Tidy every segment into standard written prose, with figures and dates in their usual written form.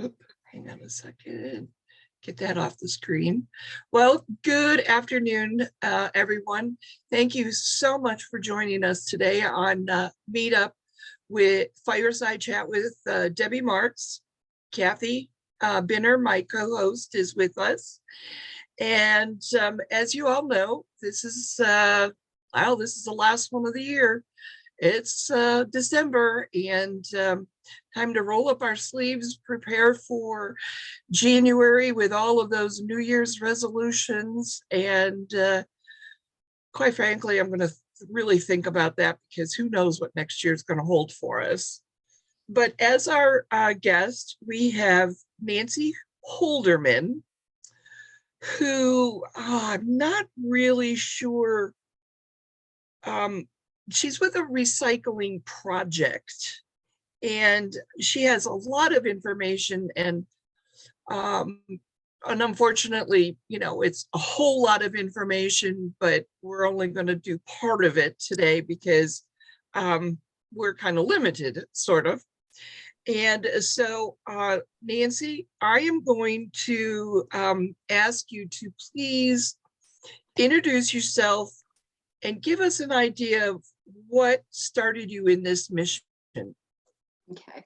Oop, hang on a second. Get that off the screen. Well, good afternoon, everyone. Thank you so much for joining us today on Meetup with Fireside Chat with Debbie Marks. Kathy Binner, my co-host, is with us. And as you all know, this is this is the last one of the year. It's December, and time to roll up our sleeves, prepare for January with all of those New Year's resolutions. And quite frankly, I'm going to really think about that, because who knows what next year is going to hold for us. But as our guest, we have Nancy Holderman, who I'm not really sure. She's with a recycling project, and she has a lot of information, and unfortunately, it's a whole lot of information, but we're only going to do part of it today because we're kind of limited, sort of. And so, Nancy, I am going to ask you to please introduce yourself and give us an idea of what started you in this mission. Okay,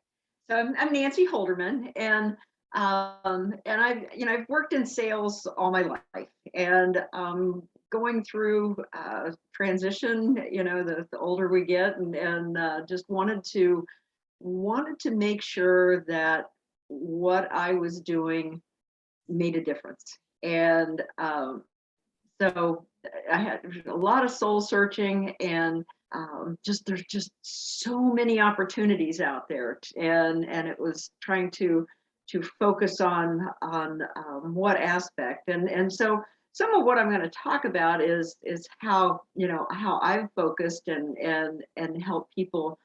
so I'm Nancy Holderman, and I've worked in sales all my life, and going through transition. The older we get, and just wanted to make sure that what I was doing made a difference. And so I had a lot of soul searching, and there's just so many opportunities out there, and it was trying to focus on what aspect. And so some of what I'm going to talk about is how I've focused and help people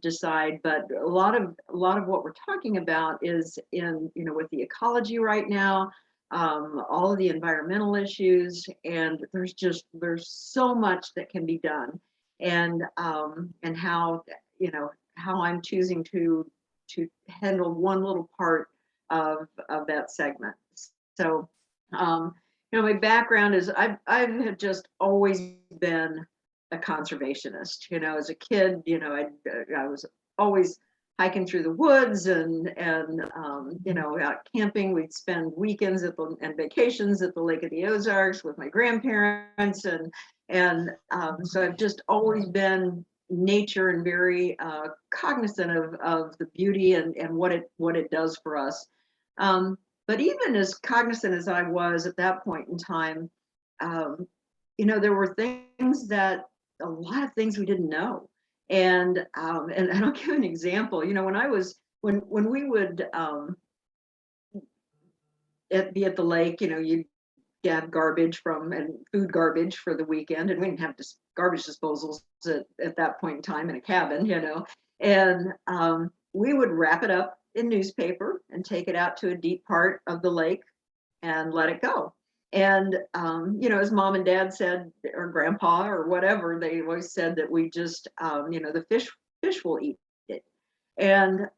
decide. But a lot of what we're talking about is in with the ecology right now, all of the environmental issues, and there's so much that can be done, and how how I'm choosing to handle one little part of that segment. So my background is I've just always been a conservationist. As a kid, I was always hiking through the woods, and out camping. We'd spend weekends and vacations at the Lake of the Ozarks with my grandparents, and so I've just always been nature, and very cognizant of the beauty and what it does for us. But even as cognizant as I was at that point in time, there were things that a lot of things we didn't know. And I'll give an example. When we would be at the lake, you'd have garbage and food garbage for the weekend, and we didn't have garbage disposals at that point in time in a cabin, and we would wrap it up in newspaper and take it out to a deep part of the lake and let it go. And as mom and dad said, or grandpa or whatever, they always said that we just the fish will eat it. And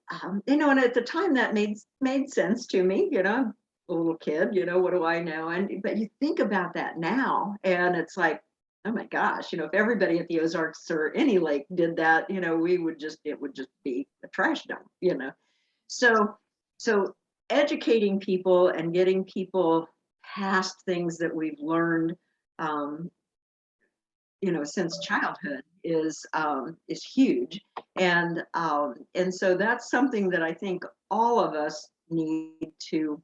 and at the time that made sense to me. I'm a little kid, what do I know? But you think about that now, and it's like, oh my gosh, if everybody at the Ozarks or any lake did that, it would just be a trash dump. So educating people and getting people past things that we've learned, since childhood is huge, and so that's something that I think all of us need to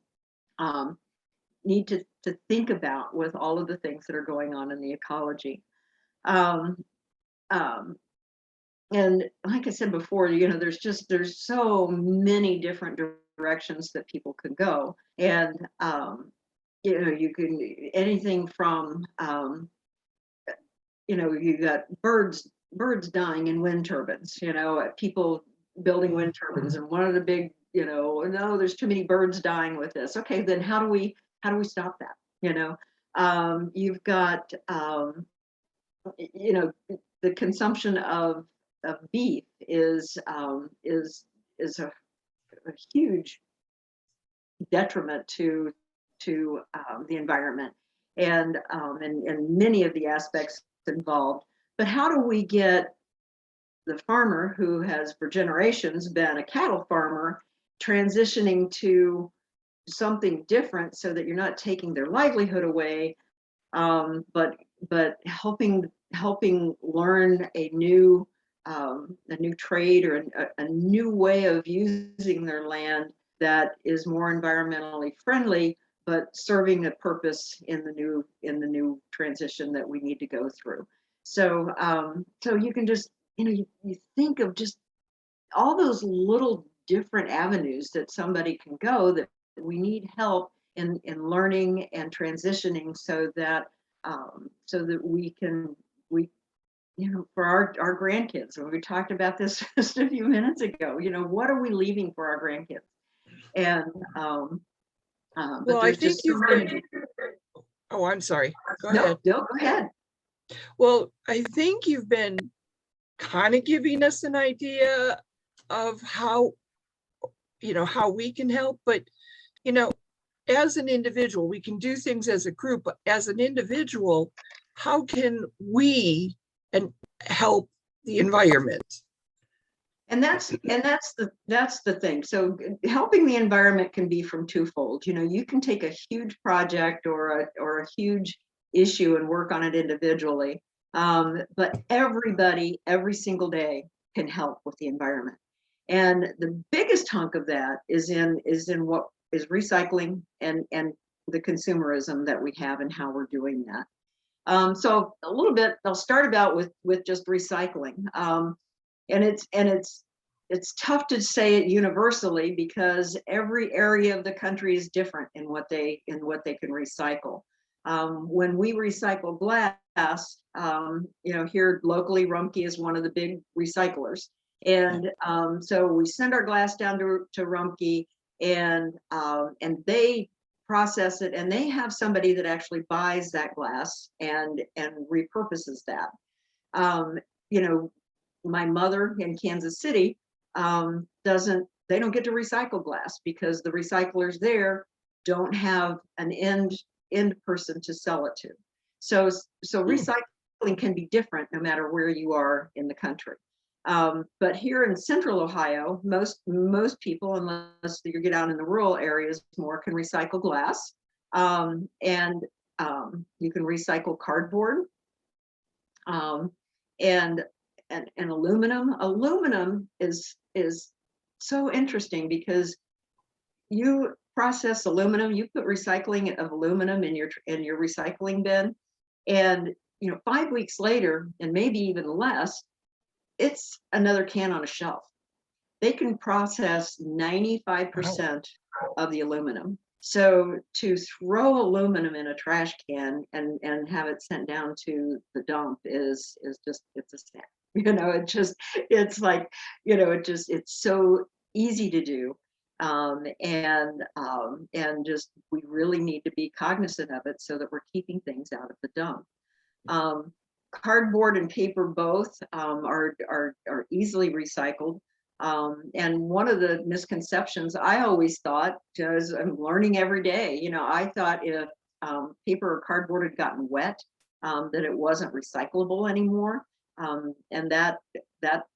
think about with all of the things that are going on in the ecology. Um, um, and like I said before, there's so many different directions that people could go, and you can anything from you got birds dying in wind turbines, people building wind turbines, and one of the big, no, there's too many birds dying with this. Okay, then how do we stop that? You've got the consumption of beef is a huge detriment to the environment and many of the aspects involved. But how do we get the farmer who has for generations been a cattle farmer transitioning to something different so that you're not taking their livelihood away, but helping learn a new trade or a new way of using their land that is more environmentally friendly, but serving a purpose in the new transition that we need to go through. So so you can just you think of just all those little different avenues that somebody can go that we need help in learning and transitioning so that we for our grandkids. And we talked about this just a few minutes ago. What are we leaving for our grandkids? And but Well, I there's think just so you've many. been, oh, I'm sorry. Go No, ahead. no, go ahead. Well, I think you've been kind of giving us an idea of how we can help, but, you know, as an individual, we can do things as a group, but as an individual, how can we and help the environment? And that's the thing. So helping the environment can be from twofold. You can take a huge project or a huge issue and work on it individually. But everybody, every single day, can help with the environment. And the biggest hunk of that is in what is recycling and the consumerism that we have and how we're doing that. So a little bit, I'll start about with just recycling. And it's tough to say it universally because every area of the country is different in what they can recycle. When we recycle glass, here locally, Rumpke is one of the big recyclers, and so we send our glass down to Rumpke, and they process it, and they have somebody that actually buys that glass and repurposes that. Um, you know, my mother in Kansas City they don't get to recycle glass because the recyclers there don't have an end person to sell it to. So recycling can be different no matter where you are in the country. But here in central Ohio, most people, unless you get out in the rural areas more, can recycle glass. And you can recycle cardboard. And aluminum. Aluminum is so interesting because you process aluminum, you put recycling of aluminum in your recycling bin, and 5 weeks later, and maybe even less, it's another can on a shelf. They can process 95% of the aluminum. So to throw aluminum in a trash can and have it sent down to the dump is just, it's a snack. It's so easy to do. And just we really need to be cognizant of it so that we're keeping things out of the dump. Cardboard and paper both are easily recycled. And one of the misconceptions I always thought, because I'm learning every day, I thought if paper or cardboard had gotten wet, that it wasn't recyclable anymore. And that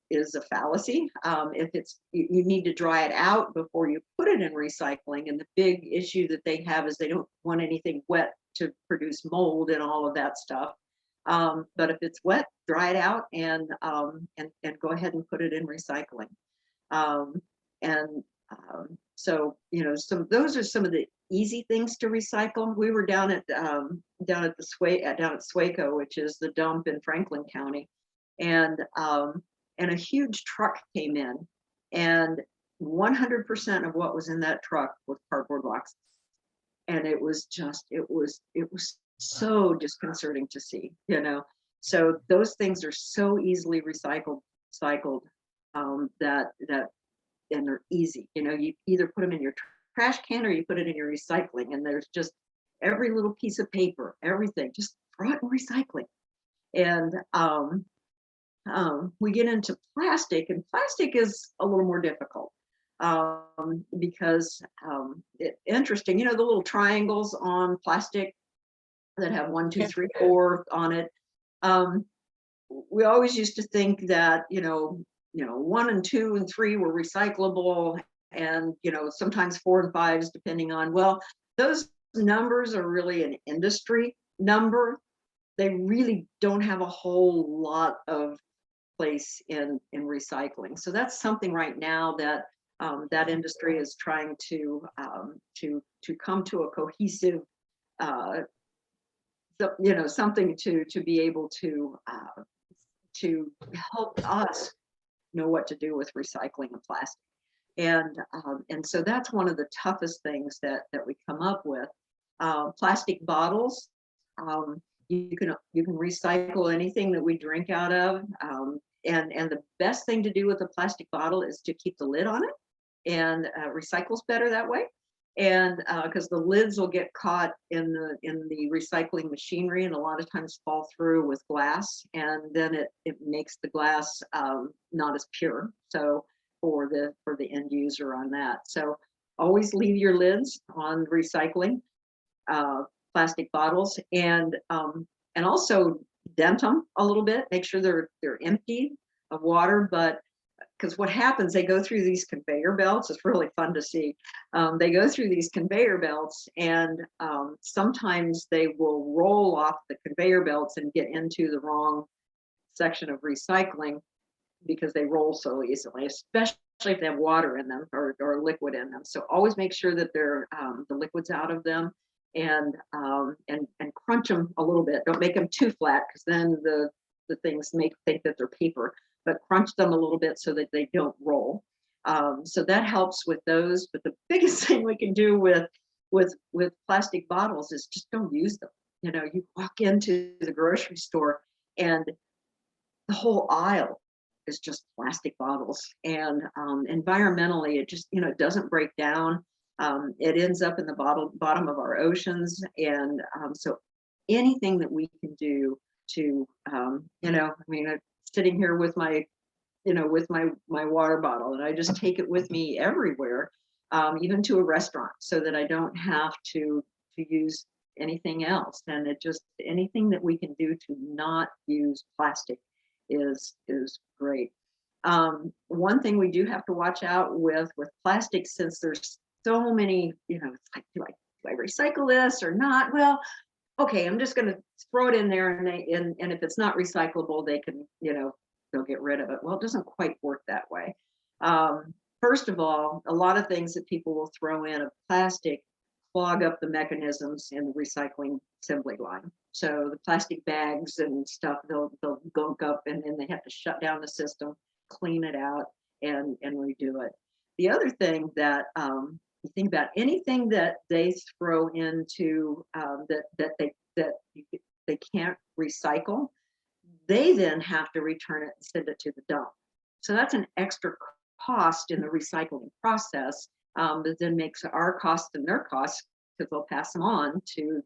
is a fallacy. If you need to dry it out before you put it in recycling. And the big issue that they have is they don't want anything wet to produce mold and all of that stuff. But if it's wet, dry it out and go ahead and put it in recycling. So those are some of the easy things to recycle. We were down at Swaco, which is the dump in Franklin County, and a huge truck came in, and 100% of what was in that truck was cardboard boxes, and it was so disconcerting to see. So those things are so easily recycled that and they're easy. You either put them in your trash can or you put it in your recycling, and there's just every little piece of paper, everything, just throw it in recycling. And we get into plastic, and plastic is a little more difficult. because interesting, the little triangles on plastic that have one, two, Yeah. three, four on it. Um, we always used to think that, one and two and three were recyclable, and, sometimes four and fives, depending on, well, those numbers are really an industry number. They really don't have a whole lot of place in recycling. So that's something right now that that industry is trying to come to a cohesive, uh, something to be able to help us know what to do with recycling of plastic. And so that's one of the toughest things that we come up with. Plastic bottles. You can recycle anything that we drink out of. And the best thing to do with a plastic bottle is to keep the lid on it, and recycles better that way. And because the lids will get caught in the recycling machinery, and a lot of times fall through with glass, and then it makes the glass not as pure. So for the end user on that. So always leave your lids on recycling uh, plastic bottles, and also dent them a little bit. Make sure they're empty of water, but because what happens, they go through these conveyor belts. It's really fun to see. They go through these conveyor belts, and sometimes they will roll off the conveyor belts and get into the wrong section of recycling because they roll so easily, especially if they have water in them or liquid in them. So always make sure that they're the liquid's out of them, and crunch them a little bit. Don't make them too flat, because then the things think that they're paper, but crunch them a little bit so that they don't roll. So that helps with those. But the biggest thing we can do with plastic bottles is just don't use them. You walk into the grocery store, and the whole aisle is just plastic bottles, and environmentally it just doesn't break down. It ends up in the bottom of our oceans, and so anything that we can do to I'm sitting here with my with my water bottle, and I just take it with me everywhere, even to a restaurant, so that I don't have to use anything else. And it just anything that we can do to not use plastic is great. One thing we do have to watch out with plastic, since there's so many, it's like, do I recycle this or not? Well, okay, I'm just going to throw it in there, and if it's not recyclable, they can, they'll get rid of it. Well, it doesn't quite work that way. First of all, a lot of things that people will throw in of plastic clog up the mechanisms in the recycling assembly line. So the plastic bags and stuff, they'll gunk up, and then they have to shut down the system, clean it out, and redo it. The other thing that you think about, anything that they throw into that they can't recycle, they then have to return it and send it to the dump. So that's an extra cost in the recycling process, that then makes our cost and their costs, because they'll pass them on to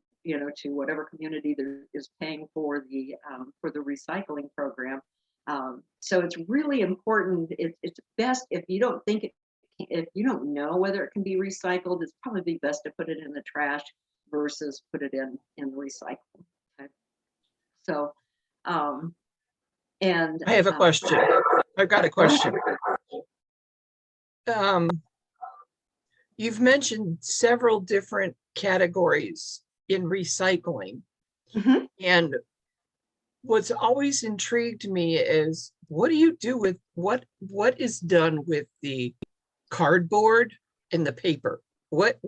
to whatever community there is paying for the recycling program. So it's really important. It's best if you don't think if you don't know whether it can be recycled, it's probably best to put it in the trash versus put it in the recycling. Okay? So, and I have a question. I've got a question. Um, you've mentioned several different categories in recycling. Mhm. And what's always intrigued me is, what do you do with what is done with the cardboard and the paper? What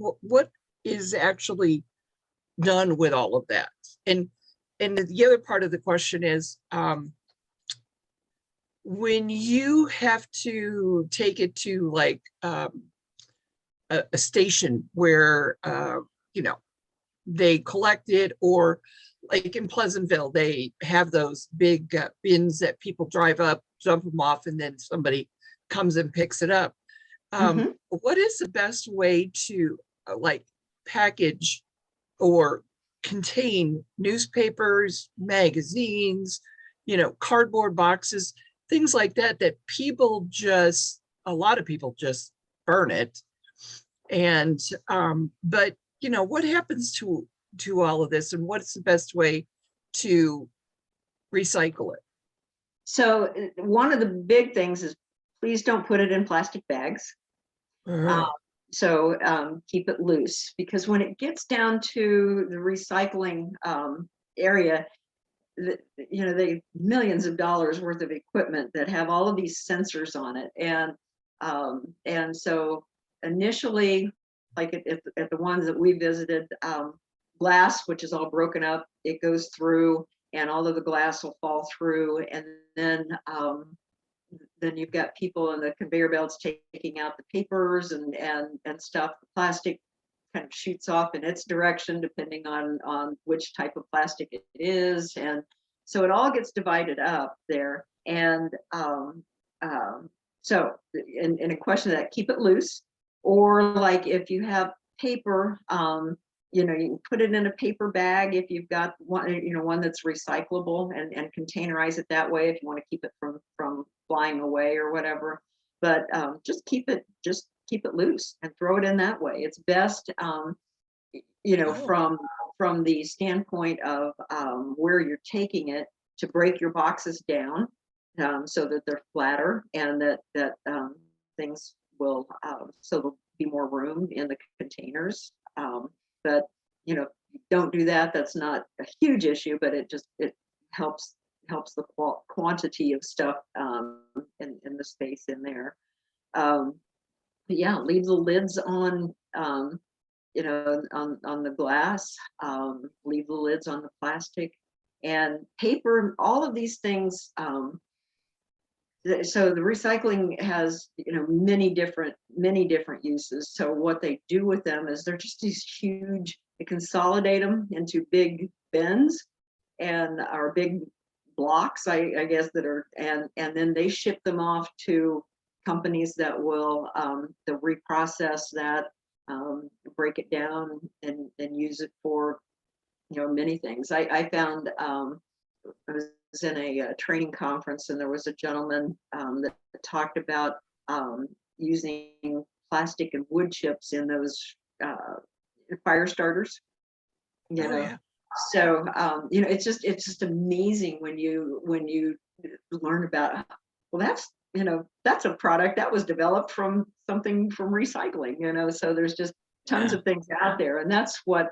is actually done with all of that? And the other part of the question is, when you have to take it to like a station where they collect it, or like in Pleasantville, they have those big bins that people drive up, dump them off, and then somebody comes and picks it up. Mhm. What is the best way to like package or contain newspapers, magazines, cardboard boxes, things like that, that a lot of people just burn it. And but what happens to all of this, and what's the best way to recycle it? So one of the big things is please don't put it in plastic bags. Um, Uh, so keep it loose, because when it gets down to the recycling area, they millions of dollars worth of equipment that have all of these sensors on it, and so initially, like at the ones that we visited, glass, which is all broken up, it goes through, and all of the glass will fall through, and then then you've got people in the conveyor belts taking out the papers and stuff. The plastic kind of shoots off in its direction depending on which type of plastic it is, and so it all gets divided up there. And so in a question of that, keep it loose. Or like if you have paper, you can put it in a paper bag if you've got one that's recyclable, and containerize it that way if you want to keep it from flying away or whatever. But just keep it loose and throw it in that way. It's best, oh, from the standpoint of where you're taking it, to break your boxes down, so that they're flatter, and that things will, so there'll be more room in the containers. But don't do that. That's not a huge issue, but it helps the quantity of stuff in the space in there. Um, but yeah, leave the lids on, on the glass, leave the lids on the plastic and paper, all of these things. So the recycling has, many different uses. So what they do with them is they're just these huge, they consolidate them into big bins and are big blocks, I guess, that are, and then they ship them off to companies that will they'll reprocess that, break it down and use it for many things. I found, I was in a training conference, and there was a gentleman that talked about using plastic and wood chips in those fire starters. You oh know, yeah. so it's just amazing when you learn about, well, that's a product that was developed from something from recycling. So there's just tons Yeah. of things out there, and that's what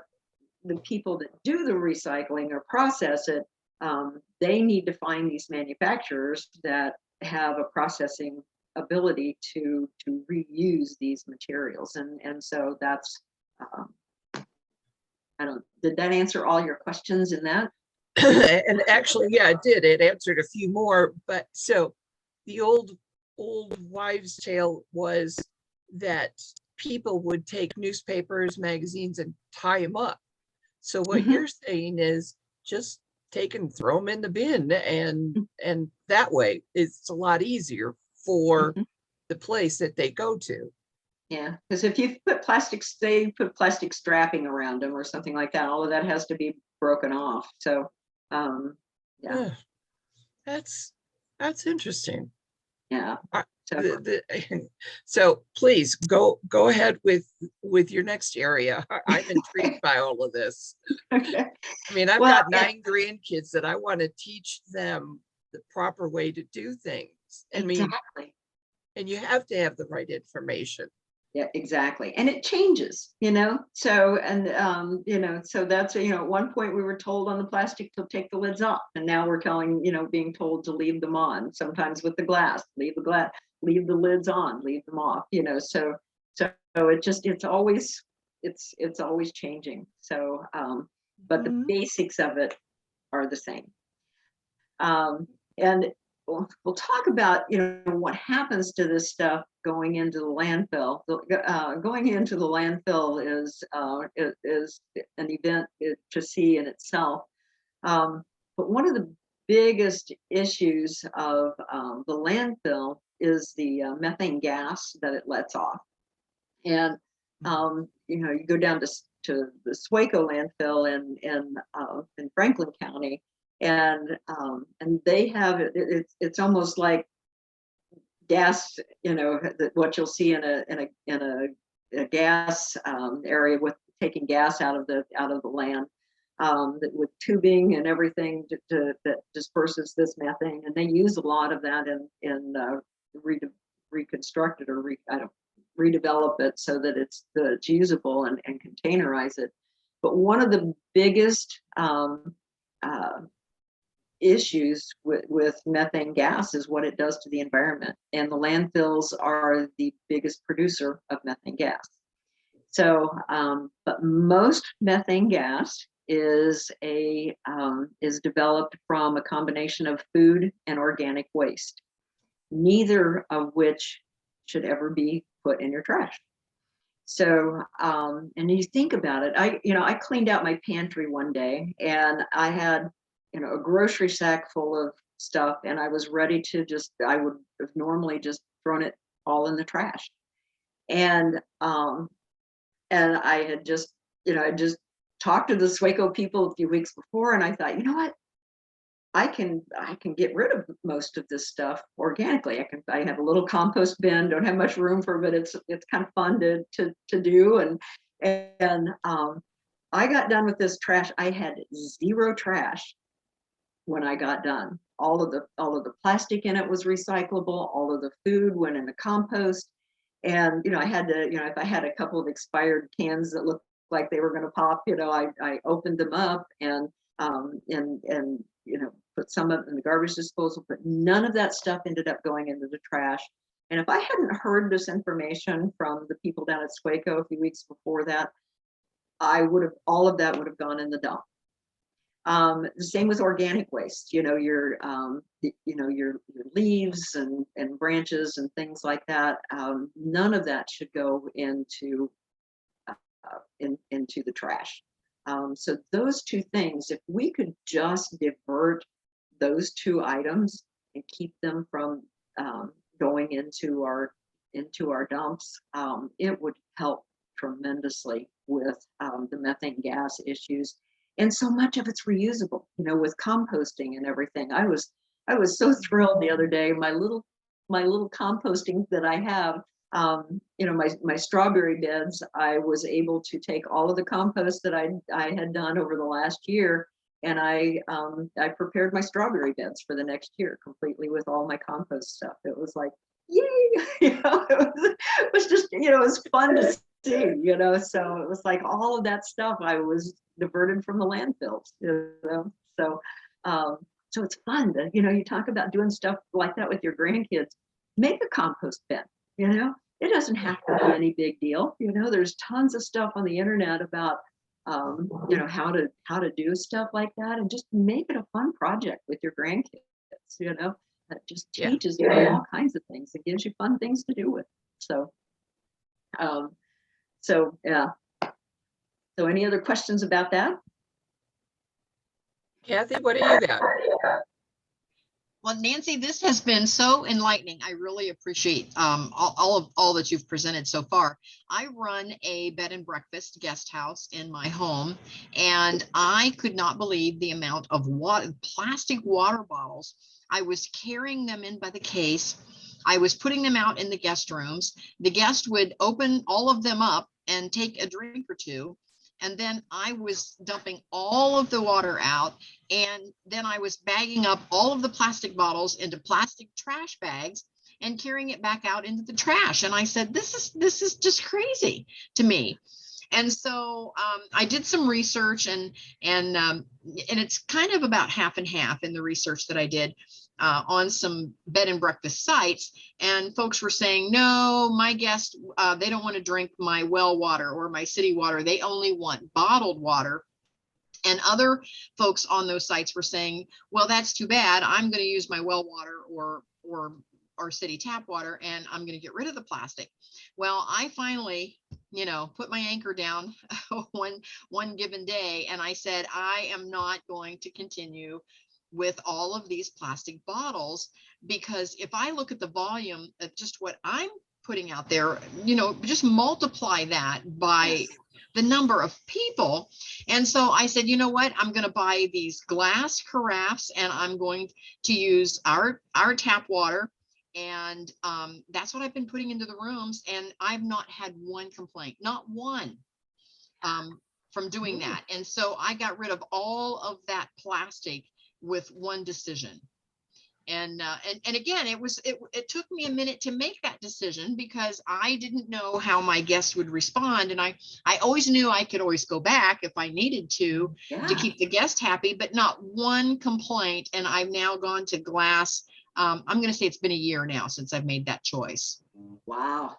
the people that do the recycling or process it, they need to find these manufacturers that have a processing ability to reuse these materials, and so that's, um, I don't, did that answer all your questions in that? And actually, yeah, it did. It answered a few more. But so the old wives' tale was that people would take newspapers, magazines, and tie them up. So what Mhm. you're saying is just take and throw them in the bin, and that way it's a lot easier for Mhm. the place that they go to. Yeah, because if you put plastic, say, put plastic strapping around them or something like that, all of that has to be broken off. So, um, yeah, Ugh, that's that's interesting. yeah. I- So, so please go ahead with your next area. I'm intrigued by all of this. okay. I mean, I've Well, got 9 grandkids that I want to teach them the proper way to do things. I mean, exactly. and you have to have the right information. Yeah, exactly. And it changes, you know. So, and so that's, at one point we were told on the plastic to take the lids off, and now we're being told to leave them on. Sometimes with the glass, leave the lids on, leave them off, so it's always changing. So, but the Mhm. basics of it are the same. And we'll talk about what happens to this stuff going into the landfill. Going into the landfill is an event to see in itself. But one of the biggest issues of the landfill is the methane gas that it lets off. And you go down to the Swaco landfill in Franklin County, and they have it's almost like gas, what you'll see in a gas area with taking gas out of the land, with tubing and everything that disperses this methane, and they use a lot of that in reconstruct it, or I don't redevelop it so that it's usable and containerize it. But one of the biggest issues with methane gas is what it does to the environment, and the landfills are the biggest producer of methane gas. So, but most methane gas is developed from a combination of food and organic waste, neither of which should ever be put in your trash. So, and you think about it, I cleaned out my pantry one day, and I had, a grocery sack full of stuff, and I was ready to I would have normally just thrown it all in the trash. And I had just, I just talked to the Swaco people a few weeks before, and I thought, you know what? I can get rid of most of this stuff organically. I have a little compost bin, don't have much room for it, but it's kind of fun to do. And I got done with this trash. I had zero trash when I got done. All of the plastic in it was recyclable. All of the food went in the compost. And I had to, if I had a couple of expired cans that looked like they were going to pop, I opened them up and put some of it in the garbage disposal, but none of that stuff ended up going into the trash. And if I hadn't heard this information from the people down at Swaco a few weeks before that, all of that would have gone in the dump. The same with organic waste, your leaves and branches and things like that. None of that should go into the trash. So those two things, if we could just divert those two items and keep them from going into our dumps, it would help tremendously with the methane gas issues. And so much of it's reusable, with composting and everything. I was so thrilled the other day. My little composting that I have, my strawberry beds, I was able to take all of the compost that I had done over the last year, and I prepared my strawberry beds for the next year completely with all my compost stuff. It was like, yay! It was just, it was fun to see, so it was like all of that stuff I was diverted from the landfills, so so it's fun to, you talk about doing stuff like that with your grandkids. Make a compost bin, it doesn't have to be any big deal. There's tons of stuff on the internet about how to do stuff like that, and just make it a fun project with your grandkids. That just teaches you all kinds of things. It gives you fun things to do with. So yeah. So any other questions about that? Kathy, what do you got? Well, Nancy, this has been so enlightening. I really appreciate all that you've presented so far. I run a bed and breakfast guest house in my home, and I could not believe the amount of plastic water bottles. I was carrying them in by the case. I was putting them out in the guest rooms. The guest would open all of them up and take a drink or two. And then I was dumping all of the water out, and then I was bagging up all of the plastic bottles into plastic trash bags and carrying it back out into the trash. And I said, this is just crazy to me. And so I did some research, and it's kind of about half and half in the research that I did on some bed and breakfast sites. And folks were saying, no, my guests, they don't want to drink my well water or my city water. They only want bottled water. And other folks on those sites were saying, well, that's too bad. I'm going to use my well water or city tap water, and I'm going to get rid of the plastic. Well, I finally, put my anchor down one given day, and I said, I am not going to continue with all of these plastic bottles, because if I look at the volume of just what I'm putting out there, just multiply that by the number of people. And so I said, you know what, I'm going to buy these glass carafes, and I'm going to use our tap water And that's what I've been putting into the rooms, and I've not had one complaint, not one, from doing that. And so I got rid of all of that plastic with one decision. And again, it took me a minute to make that decision because I didn't know how my guests would respond. And I always knew I could always go back if I needed to keep the guest happy, but not one complaint. And I've now gone to glass. I'm going to say it's been a year now since I've made that choice. Wow.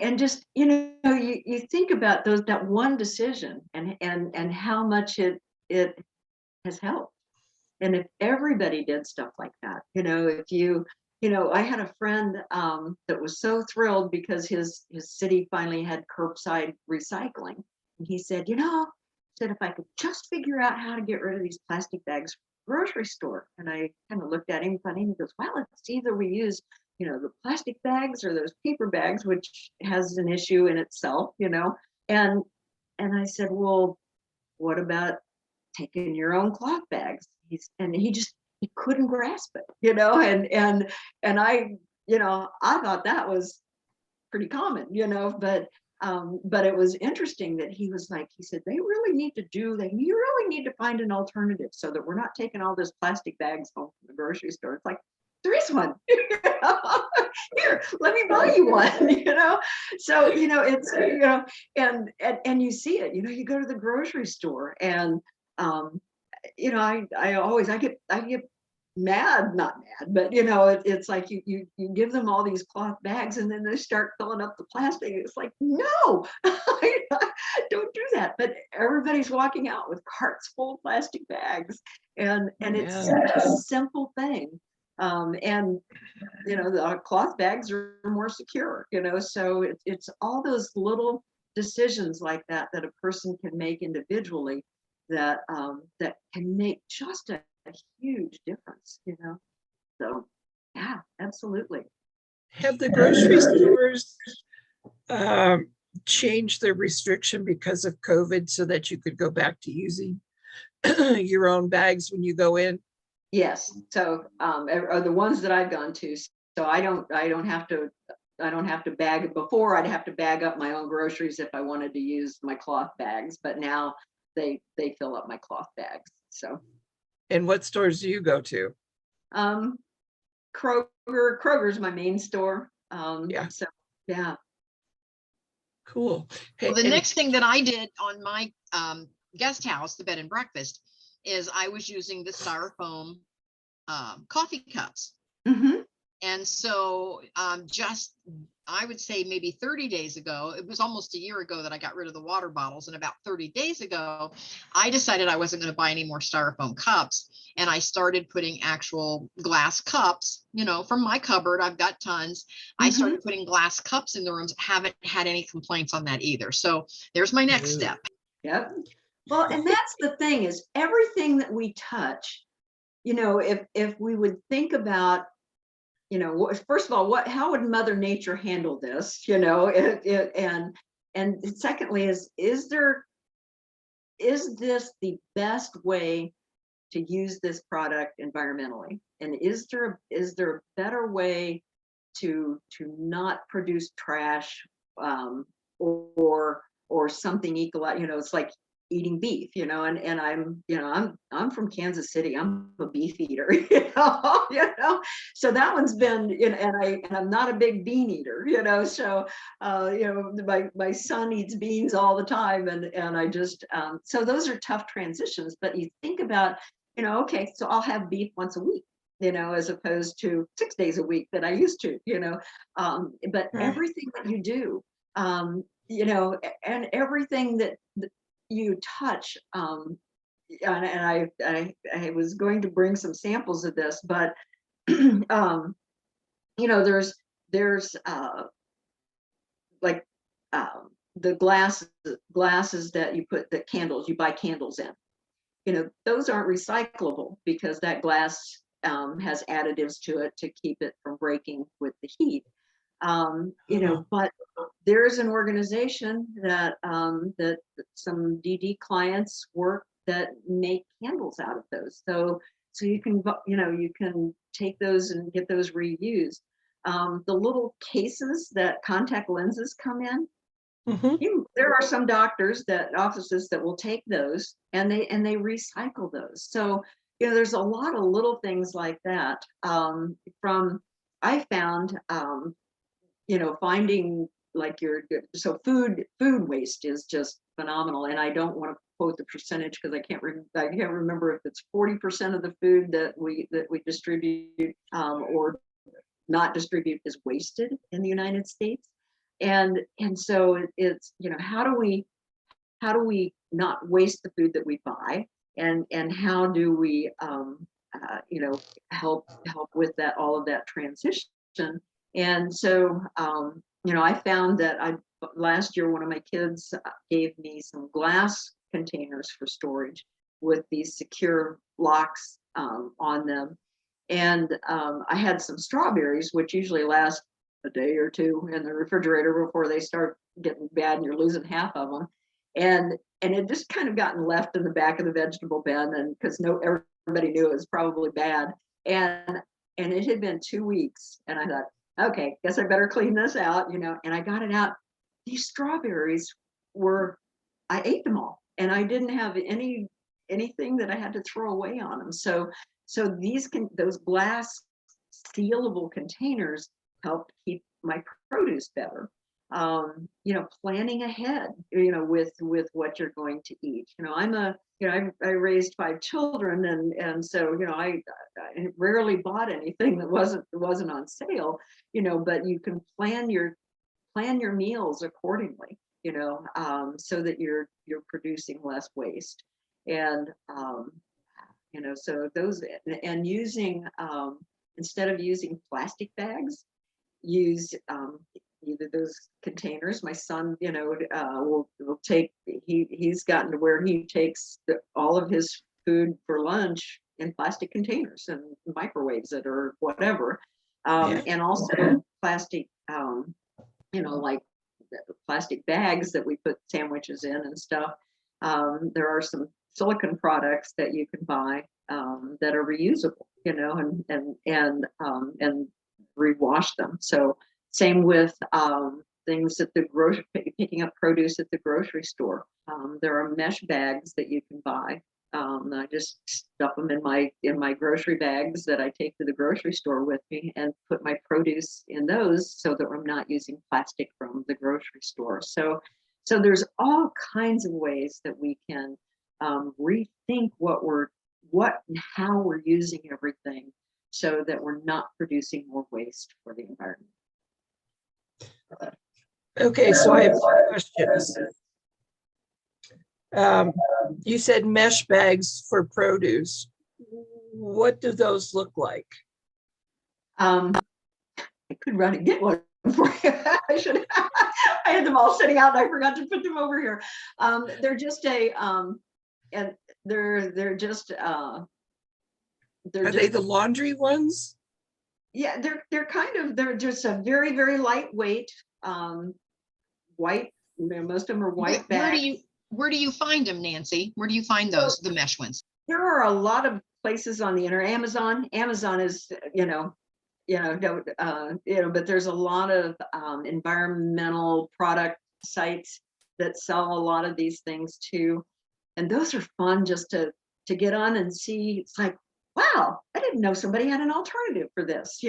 And just, you think about that one decision and how much it has helped. And if everybody did stuff like that, if I had a friend that was so thrilled because his city finally had curbside recycling. And he said, if I could just figure out how to get rid of these plastic bags from the grocery store. And I kind of looked at him funny and he goes, well, it's either we use, the plastic bags or those paper bags, which has an issue in itself, and I said, well, what about taking your own cloth bags? He couldn't grasp it, and I, I thought that was pretty common, but it was interesting that he said, you really need to find an alternative so that we're not taking all this plastic bags home from the grocery store. It's like, there is one. Here, let me buy you one. So it's and you see it. You go to the grocery store and I get mad, not mad, but it's like you give them all these cloth bags and then they start filling up the plastic. It's like, no, don't do that. But everybody's walking out with carts full of plastic bags, and it's such a simple thing. And the cloth bags are more secure, so it's all those little decisions like that a person can make individually that can make just a huge difference, so yeah, absolutely. Have the grocery stores changed their restriction because of COVID so that you could go back to using your own bags when you go in? Yes. So are the ones that I've gone to. So I don't have to bag. Before, I'd have to bag up my own groceries if I wanted to use my cloth bags, but now they fill up my cloth bags. So. And what stores do you go to? Kroger's my main store. Yeah. So yeah. Cool. Hey, well, the next thing that I did on my guest house, the bed and breakfast, is I was using the styrofoam coffee cups. Mm-hmm. And so I would say maybe 30 days ago, it was almost a year ago that I got rid of the water bottles. And about 30 days ago, I decided I wasn't going to buy any more styrofoam cups. And I started putting actual glass cups, from my cupboard. I've got tons. I started putting glass cups in the rooms. Haven't had any complaints on that either. So there's my next step. Yep. Well, and that's the thing, is everything that we touch, if we would think about, first of all, how would Mother Nature handle this? And secondly, is this the best way to use this product environmentally? And is there a better way to not produce trash, or something equal? It's like eating beef, and I'm from Kansas City. I'm a beef eater, so that one's been, and I'm not a big bean eater, so my son eats beans all the time, and I just so those are tough transitions. But you think about, okay, so I'll have beef once a week, as opposed to 6 days a week that I used to, but everything that you do, and everything that you touch, and I was going to bring some samples of this, but there's like the glasses that you put the candles, you buy candles in, those aren't recyclable because that glass has additives to it to keep it from breaking with the heat. But there's an organization that some DD clients work that make candles out of those. So you can take those and get those reused. the little cases that contact lenses come in. Mhm. There are some offices that will take those and they recycle those. So, there's a lot of little things like that. I found, finding like so food waste is just phenomenal. And I don't want to quote the percentage because I can't remember if it's 40% of the food that we distribute, or not distribute, is wasted in the United States. And so it's, how do we not waste the food that we buy, and how do we help with that, all of that transition. And so I found that last year one of my kids gave me some glass containers for storage with these secure locks on them. And I had some strawberries, which usually last a day or two in the refrigerator before they start getting bad and you're losing half of them. And it just kind of gotten left in the back of the vegetable bin, and because everybody knew it was probably bad. And it had been 2 weeks, and I thought, okay, guess I better clean this out, and I got it out. These strawberries I ate them all, and I didn't have anything that I had to throw away on them. So those glass sealable containers help keep my produce better. Planning ahead, with what you're going to eat. I raised 5 children, and so I rarely bought anything that wasn't on sale. But you can plan your meals accordingly. So that you're producing less waste. And so those, and using, instead of using plastic bags, use either those containers. My son, will take, he's gotten to where he takes all of his food for lunch in plastic containers and microwaves it or whatever. Yeah. And also plastic, like plastic bags that we put sandwiches in and stuff. There are some silicone products that you can buy that are reusable, and rewash them. So same with things at the picking up produce at the grocery store. There are mesh bags that you can buy. I just stuff them in my grocery bags that I take to the grocery store with me, and put my produce in those so that I'm not using plastic from the grocery store. So there's all kinds of ways that we can rethink what and how we're using everything, so that we're not producing more waste for the environment. Okay, so I have 2 questions. You said mesh bags for produce. What do those look like? I could run and get one for you. I should. I had them all sitting out and I forgot to put them over here. They're just and they're just Are they the laundry ones? Yeah, they're just a very, very lightweight white. Most of them are white bags. Where do you find them, Nancy? Where do you find those, the mesh ones? There are a lot of places on the internet. Amazon is, but there's a lot of environmental product sites that sell a lot of these things too. And those are fun just to get on and see. It's like, wow, I didn't know somebody had an alternative for this.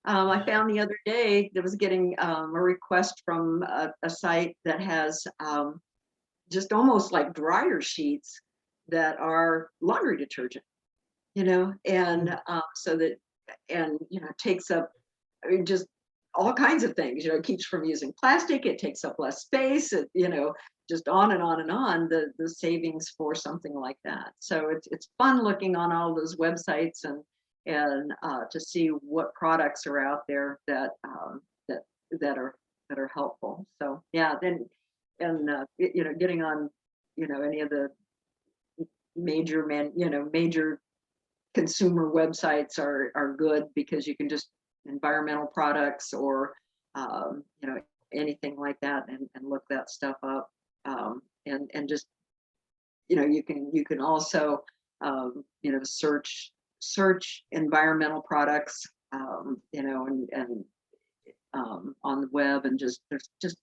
I found the other day that was getting a request from a site that has just almost like dryer sheets that are laundry detergent, and so that, and takes up, just all kinds of things. It keeps from using plastic, it takes up less space, it, just on and on and on, the savings for something like that. So it's fun looking on all those websites and to see what products are out there that are helpful. So yeah, then getting on any of the major consumer websites are good, because you can just environmental products or anything like that, and look that stuff up, and just you can also search environmental products you know, and on the web, and just there's just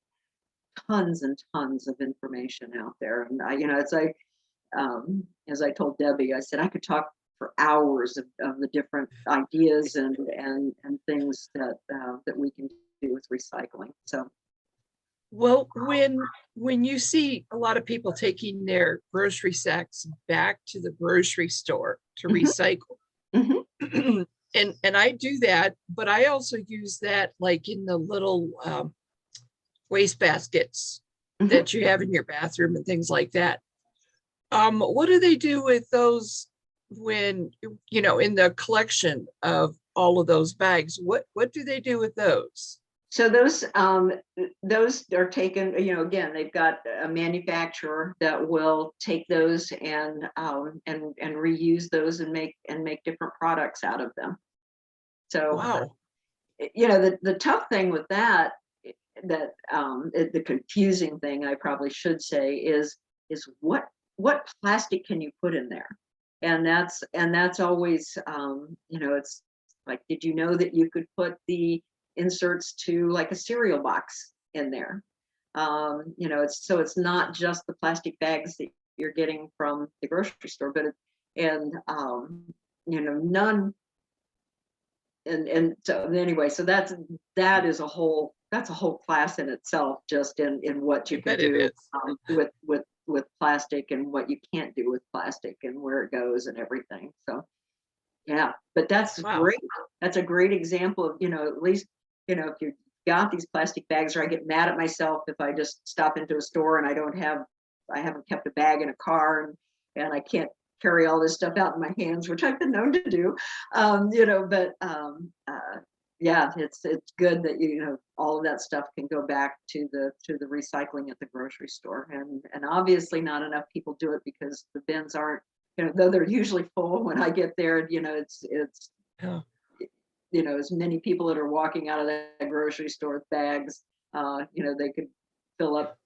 tons and tons of information out there. And I, you know, it's like, as I told Debbie, I said I could talk for hours of the different ideas and things that we can do with recycling. So Well, when you see a lot of people taking their grocery sacks back to the grocery store to mhm, recycle, mhm, and I do that, but I also use that like in the little waste baskets mhm. that you have in your bathroom and things like that. What do they do with those when, you know, in the collection of all of those bags? What do they do with those? So those are taken, you know, again, they've got a manufacturer that will take those and reuse those and make different products out of them. So Wow. you know, the tough thing with that, the confusing thing, I probably should say, is what plastic can you put in there? And that's always, you know, it's like, did you know that you could put the inserts to like a cereal box in there? You know, it's not just the plastic bags that you're getting from the grocery store, but and you know, none. And so anyway, so that's a whole class in itself, just in what I you can bet it do, is. with plastic, and what you can't do with plastic, and where it goes and everything. So yeah, but that's Wow. great. That's a great example of, you know, at least, you know, if you got these plastic bags, or I get mad at myself if I just stop into a store and I haven't kept a bag in a car, and I can't carry all this stuff out in my hands, which I've been known to do. You know, but yeah, it's good that you know, all of that stuff can go back to the recycling at the grocery store, and obviously not enough people do it because the bins aren't, you know, though they're usually full when I get there. You know, it's Yeah. you know, as many people that are walking out of that grocery store with bags, you know, they could fill up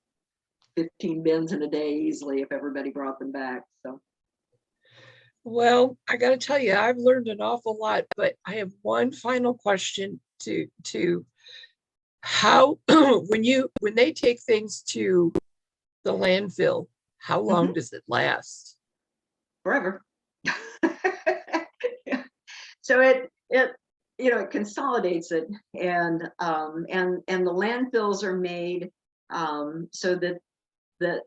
15 bins in a day easily if everybody brought them back. So Well, I got to tell you, I've learned an awful lot, but I have one final question to how when they take things to the landfill, how long mhm, does it last? forever. Yeah. So it you know, it consolidates it, and the landfills are made so that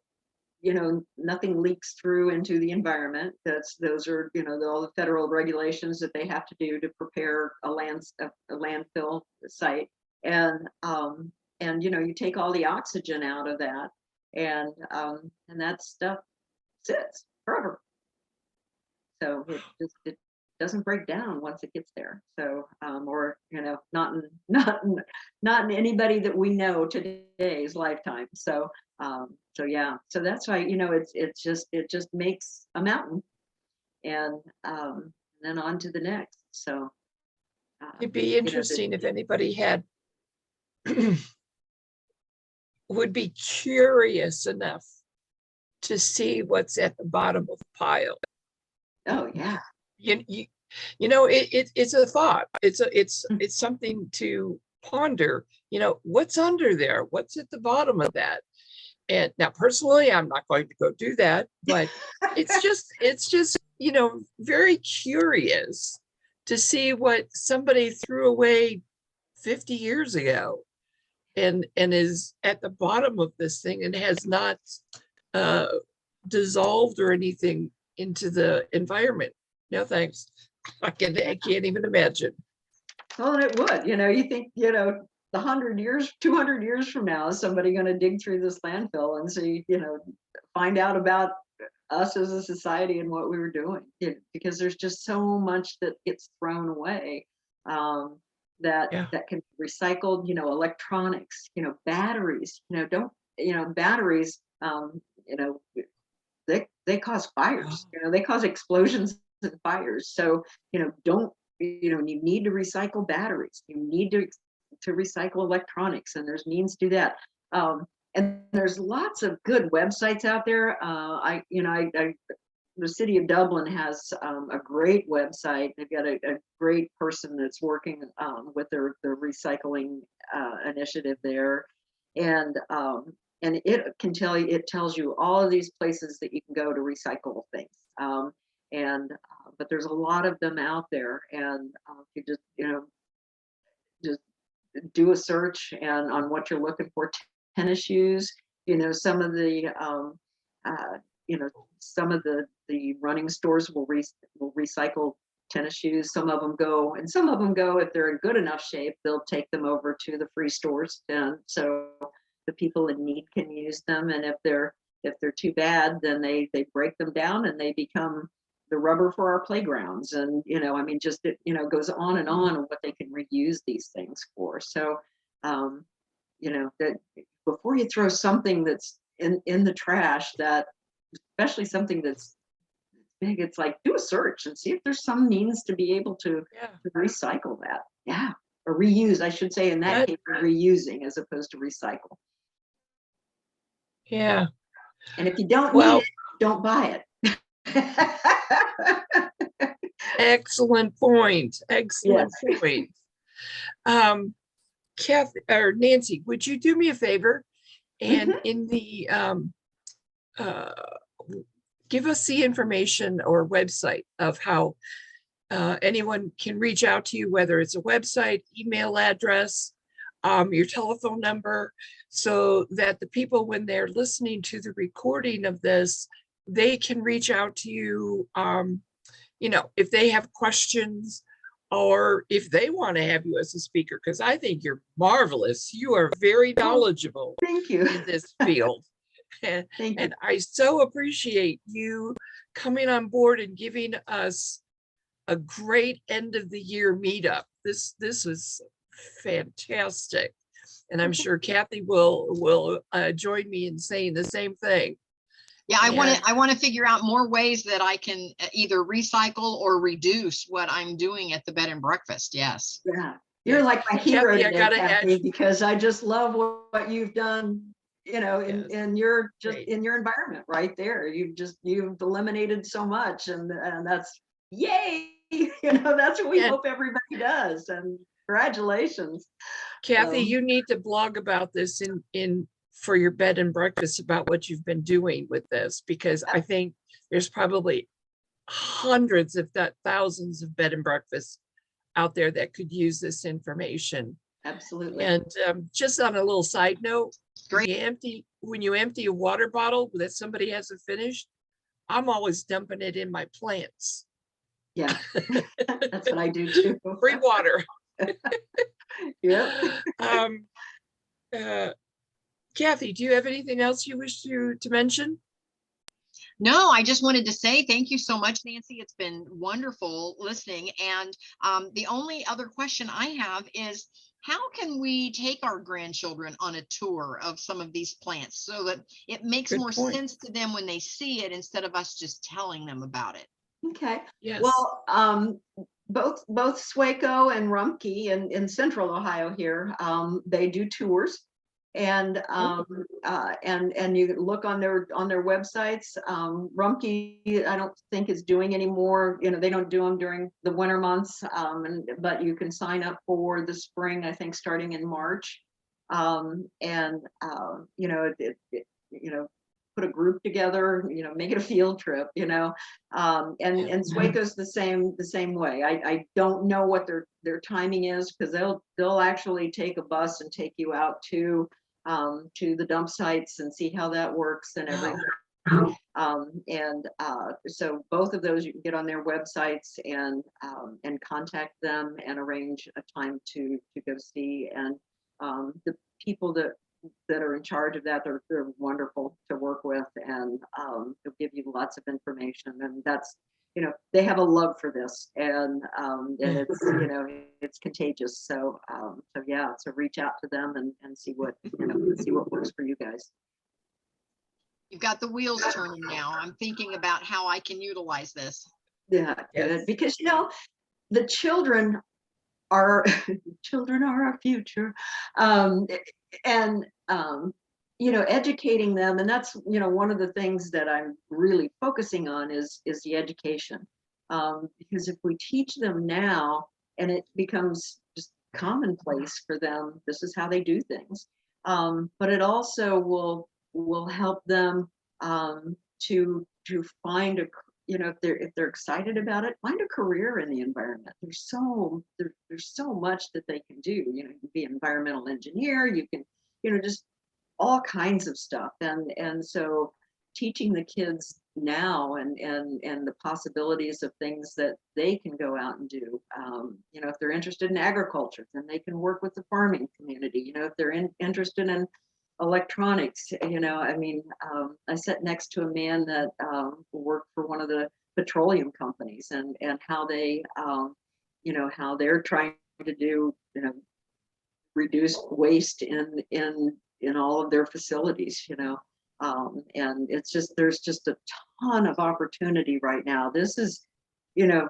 you know, nothing leaks through into the environment. Those are, you know, all the federal regulations that they have to do to prepare a landfill site. And you know, you take all the oxygen out of that, and that stuff sits forever. So it doesn't break down once it gets there. So or you know, not in anybody that we know today's lifetime. So so yeah, so that's why, you know, it just makes a mountain, and then on to the next. So It'd be you know, interesting if anybody had would be curious enough to see what's at the bottom of the pile. oh yeah. You, you, you know, it's a thought. It's something to ponder. You know, what's under there? What's at the bottom of that? And now, personally, I'm not going to go do that, but it's just, you know, very curious to see what somebody threw away 50 years ago and is at the bottom of this thing and has not uh, dissolved or anything into the environment. No thanks. I can't even imagine. Well, and it would, you know, you think, you know, the 100 years, 200 years from now, is somebody going to dig through this landfill and see, you know, find out about us as a society and what we were doing, because there's just so much that gets thrown away, Yeah. that can be recycled. You know, electronics, you know, batteries, you know, don't, you know, batteries, you know, they cause fires, you know, they cause explosions and fires. So, you know, don't, you know, you need to recycle batteries, you need to recycle electronics, and there's means to do that. And there's lots of good websites out there. I the city of Dublin has a great website. They've got a great person that's working with their recycling initiative there, and it tells you all of these places that you can go to recycle things. And but there's a lot of them out there, and you just just do a search and on what you're looking for. Tennis shoes, some of the some of the running stores will recycle tennis shoes. Some of them go, and some of them go, if they're in good enough shape, they'll take them over to the free stores, and so the people in need can use them. And if they're too bad, then they break them down and they become the rubber for our playgrounds. And just it goes on and on what they can reuse these things for. So that before you throw something that's in the trash, that especially something that's big, it's like, do a search and see if there's some means to be able to recycle that. Yeah. Or reuse, I should say, in that case, reusing as opposed to recycle. Yeah. And if you don't need it, don't buy it. Excellent point. Excellent point. Kathy or Nancy, would you do me a favor and in the give us the information or website of how anyone can reach out to you, whether it's a website, email address, your telephone number, so that the people, when they're listening to the recording of this, they can reach out to you, if they have questions or if they want to have you as a speaker, because I think you're marvelous. You are very knowledgeable Thank you. in this field. And I so appreciate you coming on board and giving us a great end of the year meetup. This was fantastic. And I'm sure Kathy will join me in saying the same thing. Yeah, I want to figure out more ways that I can either recycle or reduce what I'm doing at the bed and breakfast. Yes. Yeah, you're like my hero Kathy, today, Kathy, because I just love what you've done. In your in your environment right there. You've eliminated so much, and that's yay. That's what we hope everybody does. And congratulations, Kathy. You need to blog about this in for your bed and breakfast about what you've been doing with this, because I think there's probably hundreds, if not thousands, of bed and breakfasts out there that could use this information. Absolutely. And just on a little side note, when you empty a water bottle that somebody hasn't finished, I'm always dumping it in my plants. Yeah, that's what I do too. Free water. Yeah. Kathy, do you have anything else you wish to mention? No, I just wanted to say thank you so much, Nancy. It's been wonderful listening. And the only other question I have is, how can we take our grandchildren on a tour of some of these plants so that it makes more sense to them when they see it instead of us just telling them about it? Okay. Yes. Well, both Swaco and Rumpke in Central Ohio here, they do tours. And you look on their websites. Rumpke, I don't think is doing anymore. They don't do them during the winter months. But you can sign up for the spring, I think, starting in March. Put a group together, make it a field trip, and Swaco's the same way. I don't know what their timing is, because they'll actually take a bus and take you out to the dump sites and see how that works and everything. So both of those you can get on their websites and contact them and arrange a time to go see. And the people that are in charge of that, they're wonderful to work with, and they'll give you lots of information. And that's, they have a love for this, and it's, it's contagious. So so reach out to them and see what works for you guys. You've got the wheels turning now. I'm thinking about how I can utilize this. Yeah, good. Because the children are our future, and educating them. And that's, one of the things that I'm really focusing on is the education. Because if we teach them now and it becomes just commonplace for them, this is how they do things. But it also will help them to find if they're excited about it, find a career in the environment. There's so much that they can do. You can be an environmental engineer, you can, just all kinds of stuff. And so teaching the kids now and the possibilities of things that they can go out and do. If they're interested in agriculture, then they can work with the farming community. If they're interested in electronics, I sat next to a man that worked for one of the petroleum companies, and how they, how they're trying to do, reduce waste in all of their facilities, and there's just a ton of opportunity right now. This is, the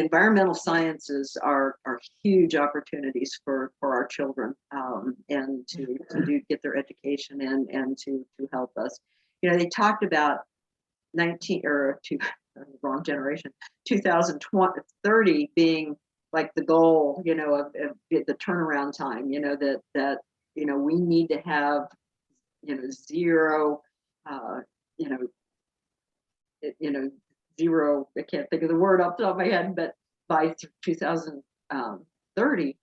environmental sciences are huge opportunities for our children, and to get their education and to help us. They talked about wrong generation, 2030 being like the goal, of the turnaround time, that we need to have, zero, zero, I can't think of the word off the top of my head, but by 2030.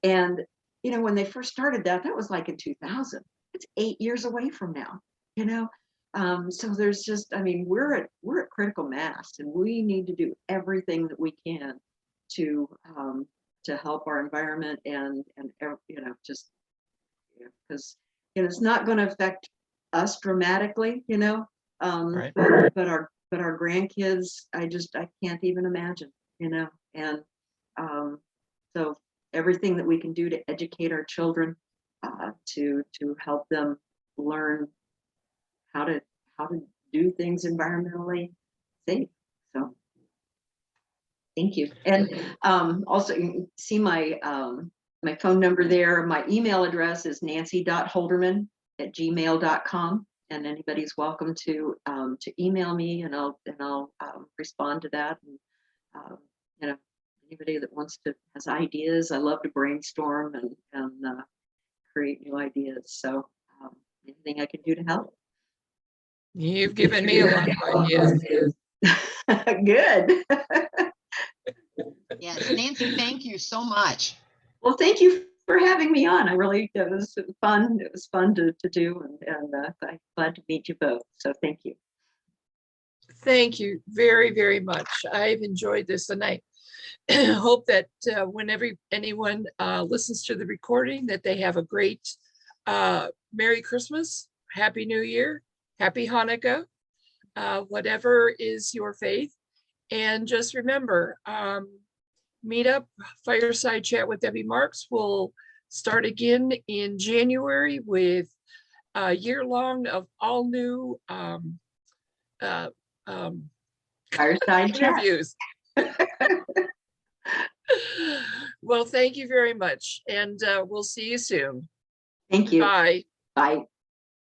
And when they first started that was like in 2000. It's 8 years away from now, so there's just, we're at critical mass, and we need to do everything that we can to help our environment, and just, because it's not going to affect us dramatically, Right. but our grandkids, I can't even imagine, and so everything that we can do to educate our children, to help them learn how to do things environmentally safe. So thank you. And also, you can see my my phone number there. My email address is nancy.holderman@gmail.com, and anybody's welcome to email me, and I'll respond to that. And anybody that has ideas, I love to brainstorm and create new ideas. So anything I can do to help. You've given me a lot of ideas. Good. Yes, Nancy, thank you so much. Well, thank you for having me on. It was fun. It was fun to do, and I'm glad to meet you both. So thank you. Thank you very, very much. I've enjoyed this, and I hope that whenever anyone listens to the recording, that they have a great Merry Christmas, Happy New Year, Happy Hanukkah, whatever is your faith. And just remember, Meetup Fireside Chat with Debbie Marks will start again in January with a year-long of all new Fireside interviews. Well, thank you very much, and we'll see you soon. Thank you. Bye. Bye.